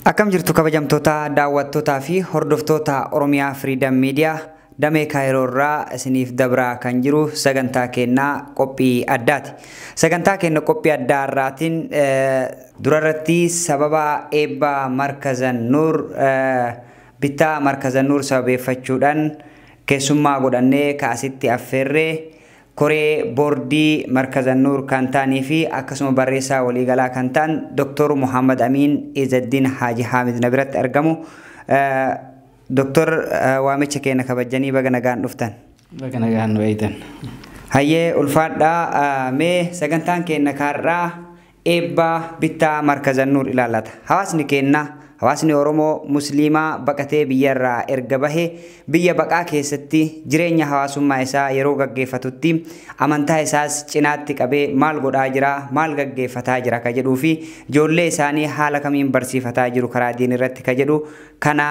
Akkam jirtu kabajamtoota daawwattootaa fi hordoftoota Oromiyaa Freedom Media damee Kaayroorraa isiniif dabraa kan jiru sagantaa kennaa qophii addaati. Sagantaa kenna qophii addaarraatiin durarratti sababa eebba Markazan Nuur bittaa Markazan Nuur sababeeffachuudhaan keessummaa godhannee kaasitti affeerree Koree boordii Markazan Nuur kan ta'anii fi akkasuma barreessaa waliigalaa kan ta'an Dr. Muhammad Amin Izzeddin Haji Hamid nabiratti argamu. Dr. waamicha keenya kabajanii baga nagaan dhuftan. Baga nagaan waytan. Hayyee ulfaadhaa mee sagantaan keenya kaarraa eebba bittaa Markazan Nuur ilaalata. Hawaasni Oromoo Musliimaa baqatee biyyarraa erga bahee biyya baqaa keessatti jireenya hawaasummaa isaa yeroo gaggeeffatutti amantaa isaas cinaatti qabee maal godhaa jira, maal gaggeeffataa jira ka jedhuu fi ijoollee isaanii haala kamiin barsiifataa jiru karaa diin irratti ka jedhu kana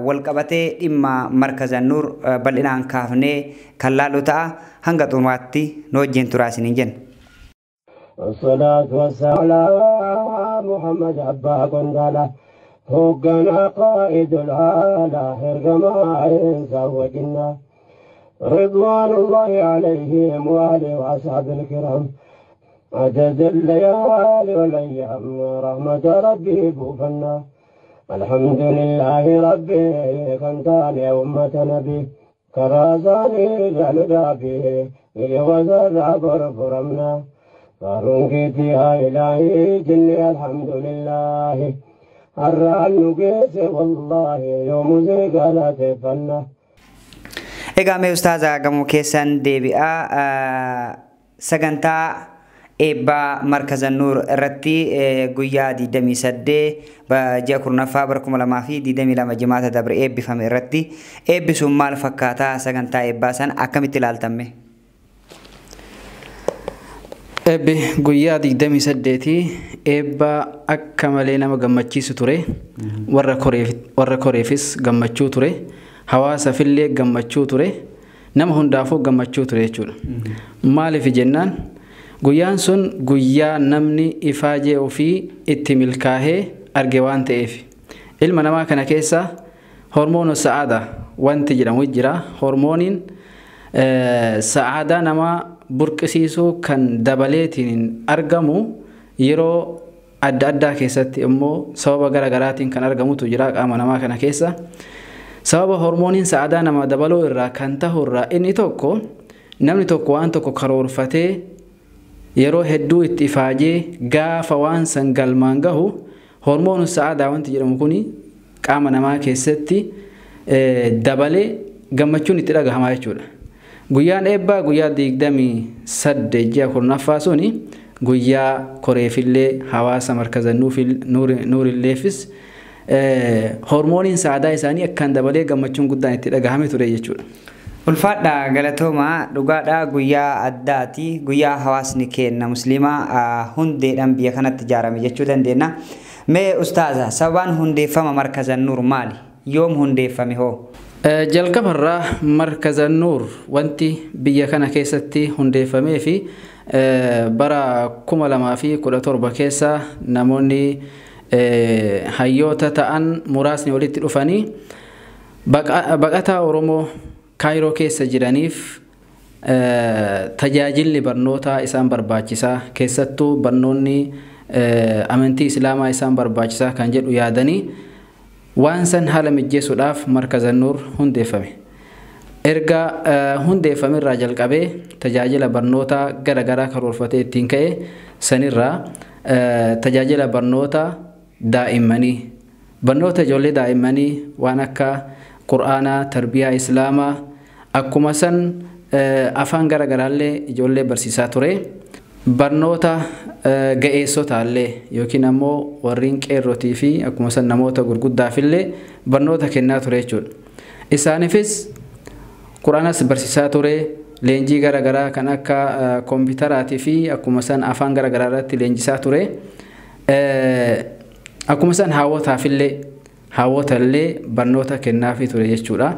wal qabatee dhimma Markazan Nuur bal'inaan kaafnee kan laalu ta'a. Hanga dhumaatti nu wajjin turaa isiniin jenna. Wasalaatu wasalaamu Muhammad abbaa qondaala. هوجنا قائد العالى هرجما إنسا وجنا رضوان الله عليهم وآله وأصحاب الكرام عدد الليالي والأيام رحمة ربي بوفنا الحمد لله ربي كنتاني أمة نبي كرازاني جلدابي يوزر عبر فرمنا فارنكتي إلهي جني الحمد لله Egaa mee ustaaza gamoo keessan deebi'aa sagantaa eebbaa Markazan Nuur irratti guyyaa 28 ji'a kurnaffaa bara 2022 jimaata dabre eebbifame irratti eebbisuun maal fakkaataa sagantaa eebbaa san akkamitti ilaaltamme? Ebbe guyyaa 28 eebba akka malee nama gammachiisu ture. Warra koreefis gammachuu ture. Hawaasa fillee gammachuu ture. Nama hundaafuu gammachuu ture jechuudha. Maaliif jennaan guyyaan sun guyyaa namni ifaajee ofii itti milkaa'ee arge waan ta'eef. Ilma namaa kana keessa hormoon sa'aadaa wanti jedhamu jira. Hormooniin sa'aadaa namaa burqisiisuu kan dabaleetiin argamu yeroo adda addaa keessatti immoo sababa garaagaraatiin kan argamutu jira qaama namaa kana keessa. Sababa hormooniin sa'aadaa nama dabaluu irraa kan ta'u irraa inni tokko namni tokko waan tokko karoorfatee yeroo hedduu itti ifaajee gaafa waan san galmaan gahu hormoon sa'aadaa wanti jedhamu kuni qaama namaa keessatti dabalee gammachuun itti dhagahamaa jechuudha. Guyyaan eebbaa guyyaa 28 ji'a kurnaffaa suni guyyaa koreefillee hawaasa Markazan Nuurilleefis hormooniin sa'aadaa isaanii akkaan dabalee gammachuun guddaan itti dhagahame ture jechuudha. Ulfaadhaa galatoomaa dhugaadhaa guyyaa addaati. Guyyaa hawaasni keenya Musliimaa hundeedhaan biyya kanatti ijaarame jechuu dandeenya. Mee ustaaza sababaan hundeeffama Markazan Nuur maali? Yoom hundeeffame hoo? Jalqabarraa Markazan Nuur wanti biyya kana keessatti hundeeffamee fi bara 2017 keessa namoonni hayyoota ta'an muraasni walitti dhufanii baqataa Oromoo Kaayiroo keessa jiraniif tajaajilli barnootaa isaan barbaachisaa keessattuu barnoonni amantii Islaamaa isaan barbaachisaa kan jedhu yaadanii waan san haala mijeessuudhaaf Markazan Nuur hundeeffame. Erga hundeeffame irraa jalqabee tajaajila barnootaa garagaraa karoorfatee ittiin ka'e sanirraa tajaajila barnoota daa'immanii barnoota ijoollee daa'immanii waan akka Qur'aanaa tarbiyaa Islaamaa akkuma san afaan garagaraallee ijoollee barsiisaa ture. Barnoota ga'eessotaallee yookiin ammoo warreen qeerrotii fi akkuma san namoota gurguddaafillee barnoota kennaa ture jechuudha. Isaaniifis Qur'aanas barsiisaa ture, leenjii garagaraa kan akka kompiitaraatii fi akkuma san afaan garagaraa irratti leenjisaa ture. Akkuma san hawwataallee barnoota kennaafii ture jechuudha.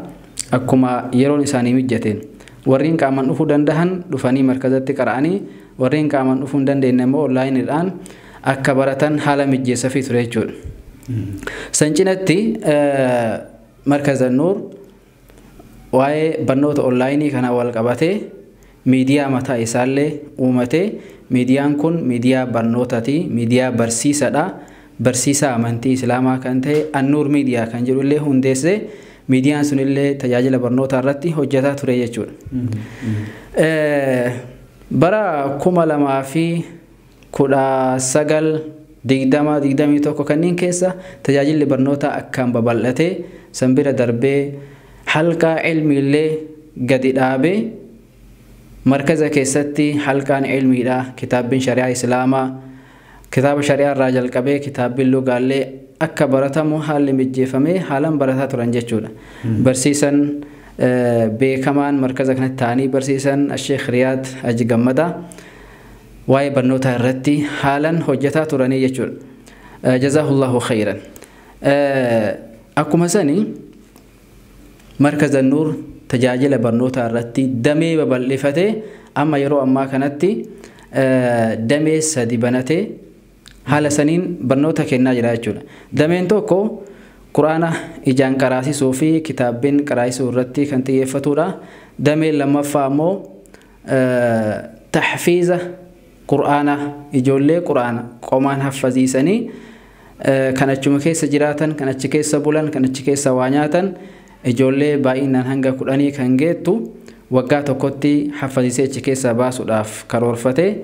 Akkuma yeroon isaanii mijateen warreen qaamaan dhufuu danda'an dhufanii markazatti qara'anii warreen qaamaan dhufuu hin dandeenye immoo onlaayiniidhaan akka baratan haala mijeessafii ture jechuudha. Sancinatti Markaza Nuur waa'ee barnoota onlaayinii kana wal qabatee miidiyaa mataa isaallee uumatee miidiyaan kun miidiyaa barnootaati, miidiyaa barsiisaadha. Barsiisaa amantii Islaamaa kan ta'e Annuur miidiyaa kan jedhu illee hundeessee miidiyaan sun illee tajaajila barnootaa irratti hojjetaa ture jechuudha. Bara 2019 kanneen keessa tajaajilli barnootaa akkaan babal'atee sanbira darbee halqaa ilmi illee gadi dhaabee markaza keessatti halqaan ilmiidha. Kitaabbiin shari'aa Islaamaa kitaaba shari'aa irraa jalqabee kitaabbiin lugaallee akka baratamu haalli mijjeeffamee haalaan barataa turan jechuudha. Barsiisan beekamaan markaza kanatti ta'anii barsiisan Sheekh Riyaad Haji Gammadaa waa'ee barnootaa irratti haalaan hojjetaa turanii jechuudha. Jazaahullahu khayran. Akkuma sanii Markaza Nuur tajaajila barnootaa irratti damee babal'ifatee amma yeroo ammaa kanatti damee 3 banatee haala saniin barnoota kennaa jira jechuudha. Dameen tokko Quraana ijaan qaraasisuu fi kitaabbiin qaraasisuu irratti kan xiyyeeffatudha. Dameen lammaffaa immoo tahfiiza Quraana ijoollee Quraana qomaan haffaziisanii kan achuma keessa jiraatan, kan achi keessa bulan, kan achi keessa waa nyaatan ijoollee baay'inaan hanga 10 kan geettu waggaa tokkotti haffaziisee achi keessa baasuudhaaf karoorfatee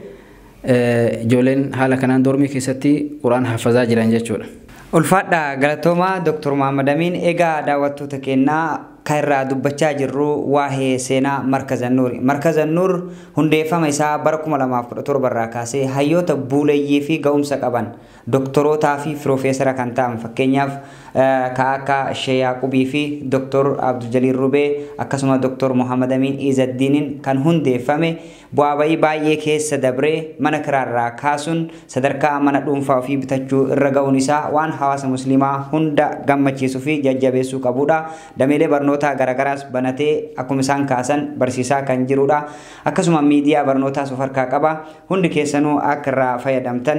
ijoolleen haala kanaan dormii keessatti Quraana haffazaa jiran jechuudha. Ulfaadha galatoomaa Dr. Muhammad Amin egaa daawwattoota keenyaa kairraa dubbachaa jirru waa'ee seenaa Markaza Nuur. Markaza Nuur hundeeffama isaa bara 2017 irraa kaasee hayyoota buuleeyyii fi ga'umsa qaban doktorootaa fi piroofeesara kan ta'an fakkeenyaaf akka Sheekh Yaqubii fi Dr. Abdul Jalil Rubee akkasuma Dr. Muhammad Amin Izaddiinin kan hundeeffame bu'aa bayii baay'ee keessa dabree mana kiraarraa kaasuun sadarkaa mana dhuunfaa ofii bitachuu irra ga'uun isaa waan hawaasa musliimaa hunda gammachiisuu fi jajjabeessuu qabudha. Dameelee barnoota garagaraas banatee akkuma isaan kaasan barsiisaa kan jirudha. Akkasuma miidiyaa barnootaas of harkaa qaba. Hundi keessanuu akka irraa fayyadamtan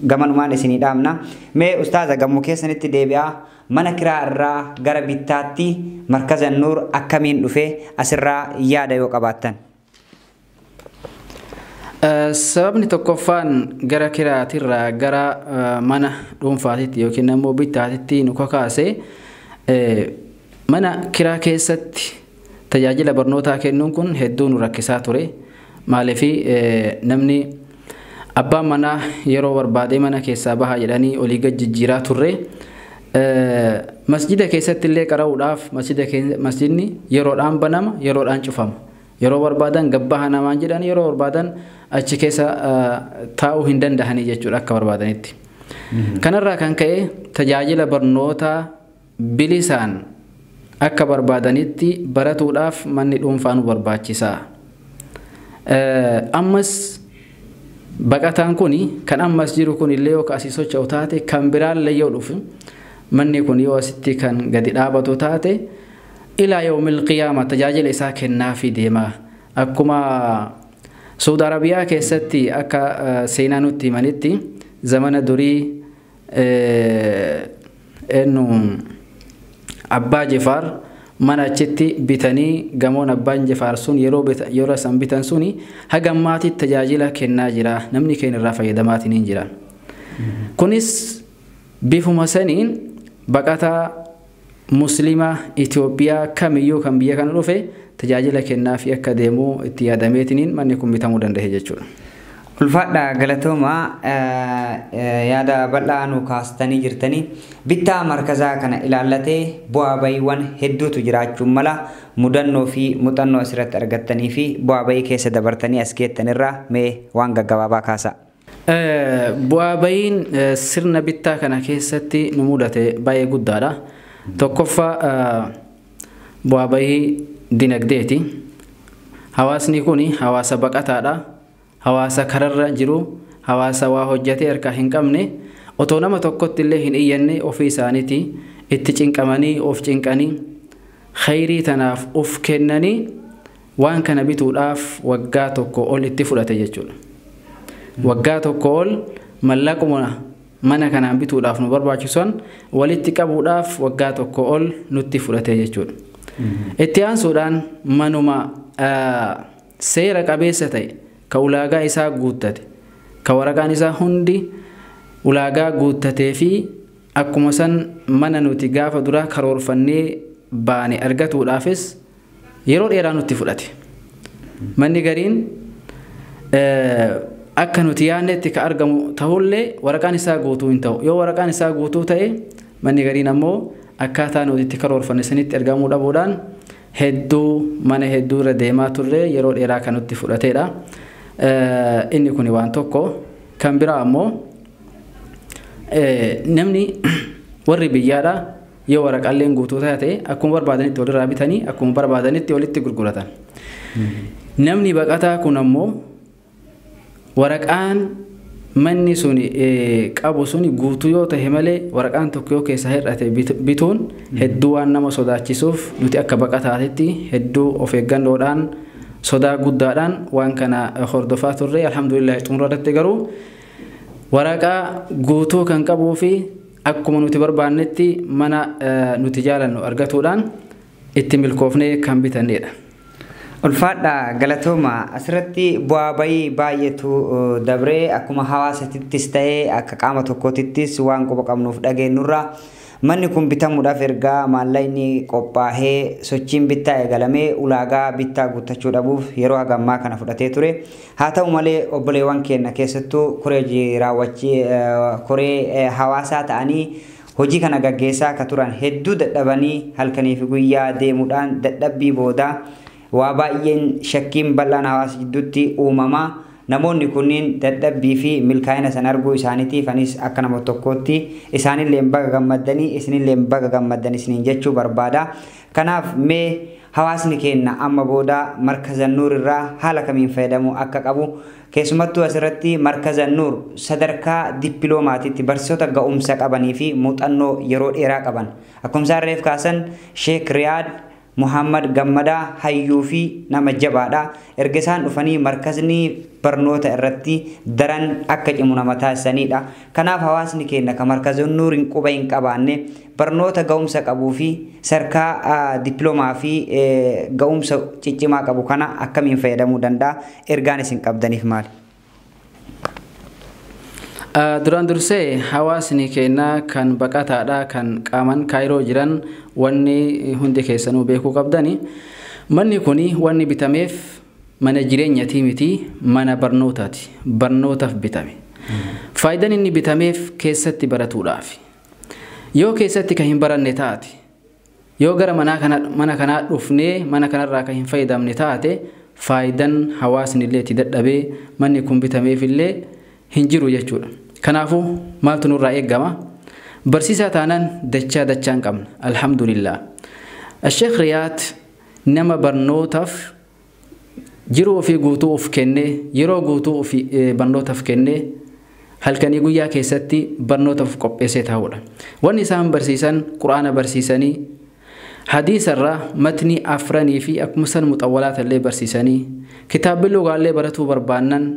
gamanumaan isinii dhaamna. Mee ustaaza gammuu keessanitti deebi'aa mana kiraa irraa gara bittaatti Markaza Nuur akkamiin dhufee asirraa yaada yoo qabaattan? Sababni tokkoffaan gara kiraatirraa gara mana dhuunfaatitti yookiin immoo bittaatitti nu kakaase mana kiraa keessatti tajaajila barnootaa kennuun kun hedduu nu rakkisaa ture. Maaliif namni abbaan manaa yeroo barbaade mana keessaa bahaa jedhanii olii gad jijjiiraa turre. Masjida keessatti illee qara'uudhaaf masjidni yeroodhaan banama yeroodhaan cufama. Yeroo barbaadan gabbaha namaan jedhan yeroo barbaadan achi keessa taa'uu hin dandahanii jechuudha akka barbaadanitti. Kanarraa kan ka'e tajaajila barnootaa bilisaan akka barbaadanitti baratuudhaaf manni dhuunfaa nu barbaachisa. Ammas baqataan kuni kan ammas jiru kun illee yoo asii socho'u taate kan biraallee yoo dhufu manni kun yoo asitti kan gadi dhaabatu taate ilaa yawmil qiyaama tajaajila isaa kennaa fi deema. Akkuma Saudi Arabiyaa keessatti akka seenaa nutti himanitti zamana durii Abbaa Jifaar mana achitti bitanii gamoon Abbaan Jifaar sun yeroo san bitan suni haga ammaatitti tajaajila kennaa jira. Namni keenya irraa fayyadamaatiin hin jira. Kunis bifuma saniin baqataa Muslima Itoophiyaa kamiyyuu kan biyya kana dhufe tajaajila kennaa fi akka deemu itti yaadameetiin manni kun bitamuu danda'e jechuudha. Ulfaadha galatooma yaada bal'aa nu kaastanii jirtanii bittaa markazaa kana ilaallatee bu'aa bayiiwwan hedduutu jiraachuun mala mudannoo fi muuxannoo asirratti argattanii fi bu'aa bayii keessa dabartanii as geettanirraa mee waan gaggabaabaa kaasa. Bu'aa bayiin sirna bittaa kana keessatti nu mudate baay'ee guddaadha. Tokkoffaa bu'aa bayii dinagdeeti. Hawaasni kuni hawaasa baqataadha. Hawaasa kararra jiru, hawaasa waa hojjatee harkaa hin qabne, otoo nama tokkotti illee hin iyyanne ofii isaaniiti itti cinqamanii of cinqanii khayrii tanaaf of kennanii waan kana bituudhaaf waggaa tokko ol itti fudhate jechuudha. Waggaa tokko ol mallaquma mana kanaan bituudhaaf nu barbaachisan walitti qabuudhaaf waggaa tokko ol nutti fudhate jechuudha. Itti aansuudhaan manuma seera qabeessa ta'e ka ulaagaa isaa guuttate ka waraqaan isaa hundi ulaagaa guuttatee fi akkuma san mana nuti gaafa duraa karoorfannee baane argatuudhaafis yeroo dheeraa nutti fudhate. Manni gariin akka nuti yaannetti ka argamu ta'ullee waraqaan isaa guutuu hin ta'u. Yoo waraqaan isaa guutuu ta'e manni gariin ammoo akkaataa nuti itti karoorfanne sanitti argamuu dhabuudhaan mana hedduu irra deemaa turre yeroo dheeraa kan nutti fudhateedha. Inni kun waan tokko kan biraa ammoo namni warri biyyaadha yoo waraqaaleen guutuu taate akkuma barbaadanitti walirraa bitanii akkuma barbaadanitti walitti gurguratan. Namni baqataa kun ammoo waraqaan manni sun qabu sun guutuu yoo ta'e malee waraqaan tokko yoo keessa hir'ate bituun hedduu waan nama sodaachisuuf nuti akka baqataatitti hedduu of eeggannoodhaan sodaa guddaadhaan waan kana hordofaa turre. Alhamdulillah xumurratti garuu waraqaa guutuu kan qabuu fi akkuma nuti barbaannetti mana nuti jaalannu argatuudhaan itti milkoofnee kan bitannedha. Ulfaadha galatooma asirratti bu'aa bayii baay'eetu dabree akkuma hawaasatittis ta'ee akka qaama tokkootittis waan quba qabnuuf dhageenyurra manni kun bitamuudhaaf ergaa maallaqni qophaa'ee sochiin bittaa eegalamee ulaagaa bittaa guuttachuu dhabuuf yeroo hagammaa kana fudhatee ture. Haa ta'u malee obboleewwan keenya keessattuu koree hawaasaa ta'anii hojii kana gaggeessaa akka turan hedduu dadhabanii halkanii fi guyyaa deemuudhaan dadhabbii booda waa baay'een shakkiin bal'aan hawaasa gidduutti uumamaa. Namoonni kunniin dadhabbii fi milkaa'ina san arguu isaaniitiif anis akka nama tokkootti isaanillee baga gammaddanii isinillee baga gammaddanii isiniin jechuu barbaada. Kanaaf mee hawaasni keenya amma booda markaza nuur irraa haala kamiin fayyadamuu akka qabu keessumattuu asirratti markaza nuur sadarkaa dippiloomaatiitti barsiisota ga'umsa qabanii fi muuxannoo yeroo dheeraa qaban akkuma isaarreef kaasan Sheek Riyaad Muhammad Gammadaa hayyuu fi nama jabaadha. Erga isaan dhufanii markazni barnoota irratti daran akka cimu nama taasisanidha. Kanaaf hawaasni keenya ka markaza nuuriin quba hin qabaanne barnoota ga'umsa qabuu fi sarkaa dippiloomaa fi ga'umsa ciccimaa qabu kana akkamiin fayyadamuu danda'a? Ergaan isin qabdaniif maali? Duraan dursee hawaasni keenya kan baqataadha kan qaaman Kaayiroo jiran wanni hundi keessanuu beekuu qabdani. Manni kuni wanni bitameef mana jireenyatii miti mana barnootaati. Barnootaaf bitame. Faayidaan inni bitameef keessatti baratuudhaaf. Yoo keessatti kan hin baranne taate yoo gara mana kanaa dhufnee mana kanarraa kan hin fayyadamne taate faayidaan hawaasni illee itti dadhabee manni kun bitameef illee hin jiru jechuudha. Kanaafuu maaltu nurraa eegama? Barsiisaa taanaan dachaan qabna. Alhamdulillah. Sheek Riyaad nama barnootaaf jiruu fi guutuu of kennee yeroo guutuu barnootaaf kennee halkanii guyyaa keessatti barnootaaf qopheessee taa'udha. Wanni isaan barsiisan Quraana barsiisanii hadiisarraa matni afranii fi akkuma san muxawwalaata illee barsiisanii kitaabbii lugaallee baratuu barbaannan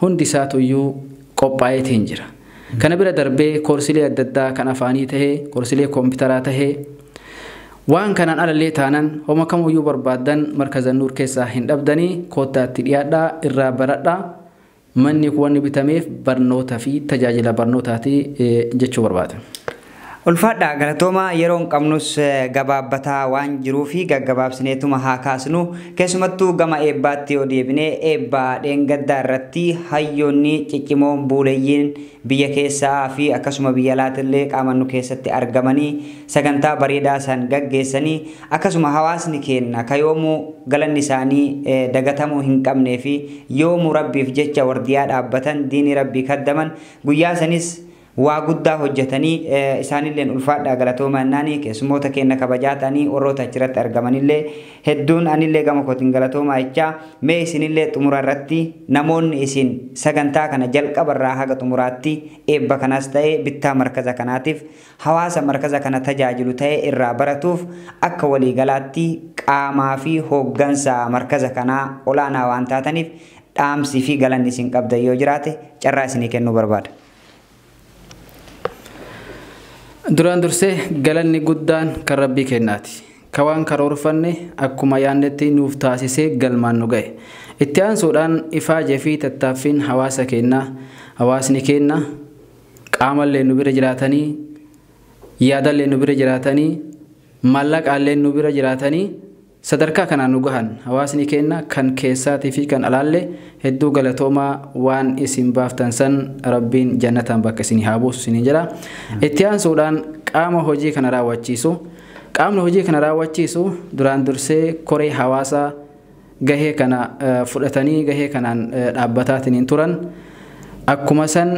hundi isaatuyyuu qophaa'eetiin jira. Kana bira darbee koorsilee adda addaa kan afaanii tahee koorsilee kompiitaraa tahee waan kanaan alallee taanan homa kamuyyuu barbaadan markaza nuur keessaa hin dhabdanii koottaatti dhiyaadhaa irraa baradhaa. Manni kun wanni bitameef barnoota fi tajaajila barnootaati jechuu barbaada. Ulfaadha galatooma yeroon qabnus gabaabbataa waan jiruu fi gaggabaabsineetuma haa kaasnu keessumattuu gama eebbaatti yoo deebinee eebbaa dheengaddaa irratti hayyoonni ciccimoon buuleeyyiin biyya keessaa fi akkasuma biyya alaatillee qaamannu keessatti argamanii sagantaa bareedaa san gaggeessanii akkasuma hawaasni keenya ka yoomuu galanni isaanii dagatamuu hin qabnee fi yoomuu rabbiif jecha wardiyaa dhaabbatan diinii rabbii kaddaman guyyaa sanis waa guddaa hojjetanii isaanillee ulfaadhaa galatooma annaanii keessumoota keenya kabajaatanii warroota achirratti argamanillee hedduun anillee gama kootiin galatooma jechaa mee isinillee xumura irratti namoonni isin sagantaa kana jalqabarraa haga xumuraatti eebba kanaas ta'ee bittaa markaza kanaatiif hawaasa markaza kana tajaajilu ta'ee irraa baratuuf akka waliigalaatti qaamaa fi hooggansa markaza kanaa olaanaa waan taataniif dhaamsii fi galanni isin qabdan yoo jiraate carraa isinii kennuu barbaada. duraan dursee galanni guddaan kan rabbii kennaati. Kawaan karoorfanne akkuma yaannetti nuuf taasisee galmaan nu ga'e. Itti aansuudhaan ifaajee fi tattaaffiin hawaasa kennaa hawaasni kenna qaamallee nu bira jiraatanii yaadallee nu bira jiraatanii maallaqaallee nu bira jiraatanii sadarkaa kanaan nu gahan hawaasni kenna kan keessaatii fi kan alaallee hedduu galatoomaa waan isin baaftan san rabbiin jannataan bakka isin haa buusu isin jedha. Itti aansuudhaan qaama hojii kana raawwachiisu qaamni hojii kana raawwachiisu duraan dursee koree hawaasaa gahee kana fudhatanii gahee kanaan dhaabbataatiin turan akkuma san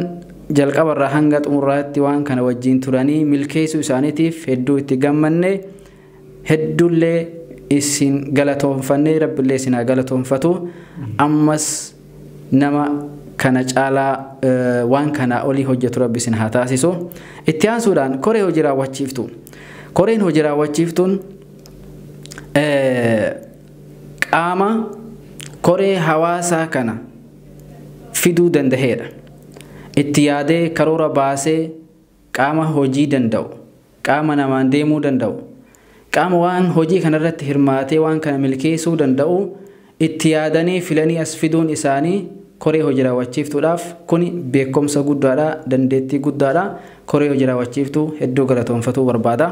jalqabarraa hanga xumuraatti waan kana wajjin turanii milkeessuu isaaniitiif hedduu itti gammanne hedduullee isin galatoonfannee rabbillee isin haa galatoonfatu ammas nama kana caalaa waan kana olii hojjetu rabbi isin haa taasisu. Itti aansuudhaan koree hojii raawwachiiftu koreen hojii raawwachiiftuun qaama koree hawaasaa kana fiduu danda'eedha. Itti yaadee karoora baasee qaama hojii danda'u qaama namaan deemuu danda'u qaama waan hojii kanarratti hirmaatee waan kana milkeessuu danda'u itti yaadanii filanii as fiduun isaanii koree hojii raawwachiiftuudhaaf kuni beekumsa guddaadha dandeettii guddaadha. Koree hojii raawwachiiftuu hedduu galatoonfatuu barbaada.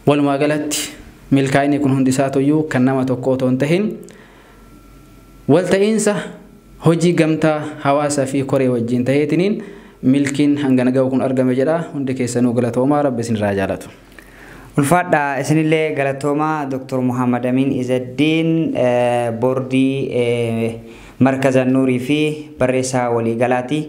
Walumaa galatti milkaa'inni kun hundi isaatuyyuu kan nama tokko otoo hin tahin walta'iinsa hojii gamtaa hawaasaa fi koree wajjin taheetiniin milkiin hangana ga'u kun argame jedha. Hundi keessanuu galatoomaa rabbi isinirraa jaalatu. Ulfaadha isinillee galatoomaa Dr. Muhammad Amin Izzeddin boordii markaza Nuurii fi barreessaa waliigalaati.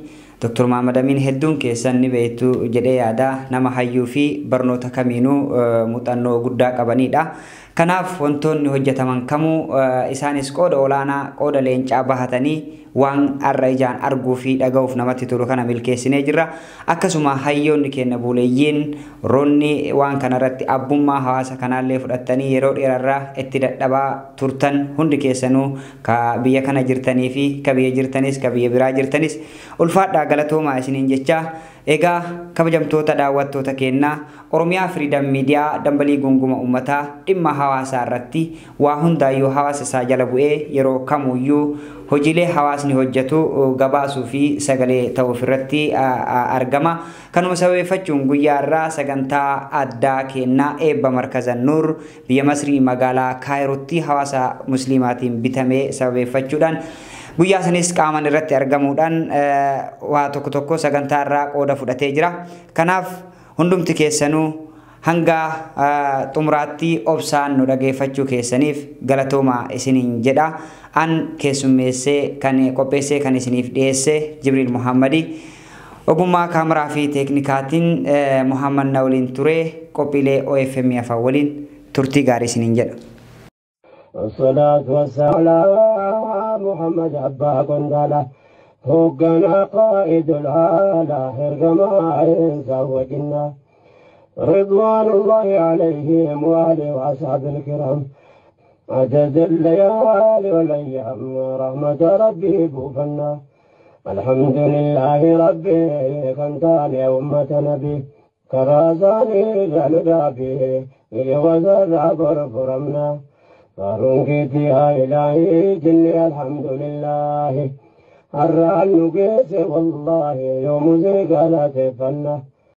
Dr. Muhammad Amin hedduun keessan ni beektu jedhee yaada nama hayyuu fi barnoota kamiinuu muuxannoo guddaa qabanidha. Kanaaf wantoonni hojjetaman kamuu isaanis qooda olaanaa qooda leencaa bahatanii waan arra ijaan arguu fi dhaga'uuf namatti tolu kana milkeessinee jirra. Akkasuma hayyoonni keenya buuleeyyiin roonni waan kanarratti abbummaa hawaasa kanaallee fudhattanii yeroo dheerarraa itti dadhabaa turtan hundi keessanuu ka biyya kana jirtanii fi ka biyya jirtanis ka biyya biraa jirtanis ulfaadhaa galatoomaa isiniin jecha. Egaa kabajamtoota daawwattoota keenyaa Oromiyaa Freedom Media dambalii gunguma uummataa dhimma hawaasaa irratti waa hundaayyuu hawaasa isaa jala bu'ee yeroo kamuyyuu hojiilee hawaasni hojjetu gabaasuu fi sagalee ta'uuf irratti argama. Kanuma sababeeffachuun guyyaa irraa sagantaa addaa kennaa eebba markaza Nuur biyya Masrii magaalaa Kaayirootti hawaasa musliimaatiin bitamee sababeeffachuudhaan guyyaa sanis qaaman irratti argamuudhaan waa tokko tokko sagantaa irraa qooda fudhatee jira. Kanaaf hundumti keessanuu hanga xumuraatti obsaan nu dhageeffachuu keessaniif galatoomaa isiniin jedha. An keessummeessee kan qopheessee kan isiniif dhiyeesse Jibriil Muhammadi. Ogummaa kaameraa fi teeknikaatiin Muhammad na waliin ture qophiilee OFM afaan waliin turtii gaarii isiniin jedha. الصلاة والسلام على محمد أبا قندالة هوقنا قائد العالى هرقما إنسا وجنة رضوان الله عليهم وآله وأصحاب الكرام عدد الليالي والأيام رحمة ربي بوفنا الحمد لله ربي كنتان يا أمة نبي كرازاني جلدابي يوزر برفرمنا فارونكي يا إلهي جني الحمد لله الرعن نقيس والله يوم زي قالت فنا